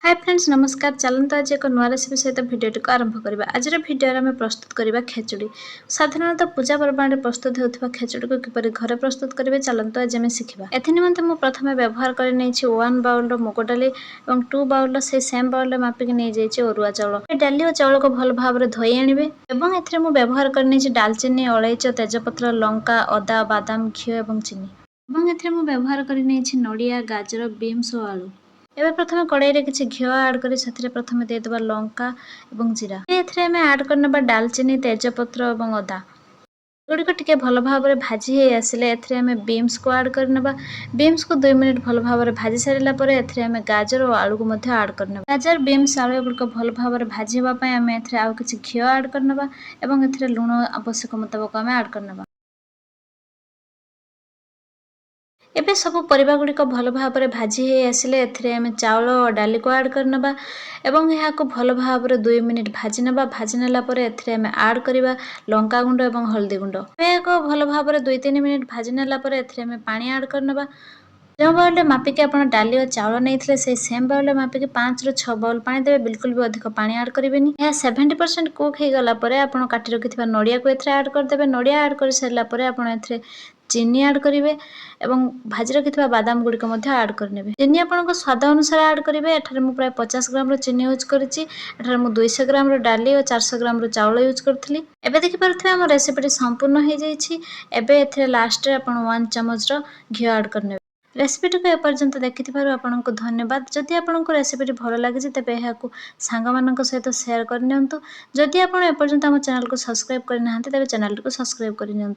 Hi friends नमस्कार चलते आज एक नुआ रेसिपी सहित भिडियो को आरंभ करवा आज भिडियो आम प्रस्तुत करवा खेचुड़ी साधारणतः पूजा पर्व प्रस्तुत होता खेचुड़ी को किपर घर प्रस्तुत करेंगे चलते आज आम शिखा एनिमते मुझे प्रथम व्यवहार कर 1 बाउल मुग डाली और 2 बाउल से सेम बाउल मापिक नहीं जाइए अरुआ चाउल डाली और चाउल को भल भाव में धोई आने ए व्यवहार कर डालचीनी अलैच तेजपत्र लंका अदा बादाम घी और चीनी और व्यवहार कर नड़िया गाजर बीन्स और आलू एबे प्रथम कड़ाई रे किछि घिओ ऐड करी सथिरे प्रथम दे देबा लंका एवं जीरा एथरे हमें ऐड करनबा दालचीनी तेजपत्र एवं अदा गुड़िक टिके भल भाव में भाजी हे आसिले एथरे हमें बीन्स को ऐड करनबा बीन्स को 2 मिनिट भल भाव में भाजी सारिला परे एथरे हमें गाजर और आलू को मध्य ऐड करनबा गाजर बीन्स आलू गुड़िक भल भाव में भाजी हेबा पय हमें एथरे आउ किछि घिओ ऐड करनबा एवं एथरे लूण आवश्यक मुताबिक हमें ऐड करनबा एबे सब परिबा गुड़िक भल भाव में भाजी हे आसिले एथरे हमें चाउल और डाली को ऐड करनबा एवं यहाँ को भल भाव में 2 मिनिट भाजी नबा भाजी नेला परे एथरे हमें ऐड करबा लंका गुंड एवं हल्दी गुंड एबे को भल भाव में 2-3 मिनिट भाजी नेला परे एथरे हमें पानी ऐड करनबा जो बाउल मापिके आप डाली और चाउल नहीं से सेम बाउल मापिके 5 ରୁ 6 बाउल पानी देवे बिल्कुल भी अधिक पानी ऐड करेंगे यह 70% कुक हो गला परे आप काटी रखि नड़िया को एथरे ऐड करदेवे नड़िया ऐड कर सारा पर आप एथरे चीनी ऐड करेंगे एवं भाजी रखि बादाम गुड़िक ऐड करने चीनी आप स्वाद अनुसार ऐड करेंगे एठार मु प्राय 50 ग्राम चीनी यूज करी 200 ग्राम डाली और 400 ग्राम चाउल यूज करी एबे देखिपे आम रेसिपी संपूर्ण हो जाए लास्ट आप 1 चमच घी ऐड करने रेसिपी टी एपर्यंत देखि आपको धन्यवाद जदि आपको रेसिपी भल लगी तेज यहाँ सांग सहित सेयार करनी जदि आप एपर्यंत आम चैनल को सब्सक्राइब करना तेज चैनल को सब्सक्राइब करनी।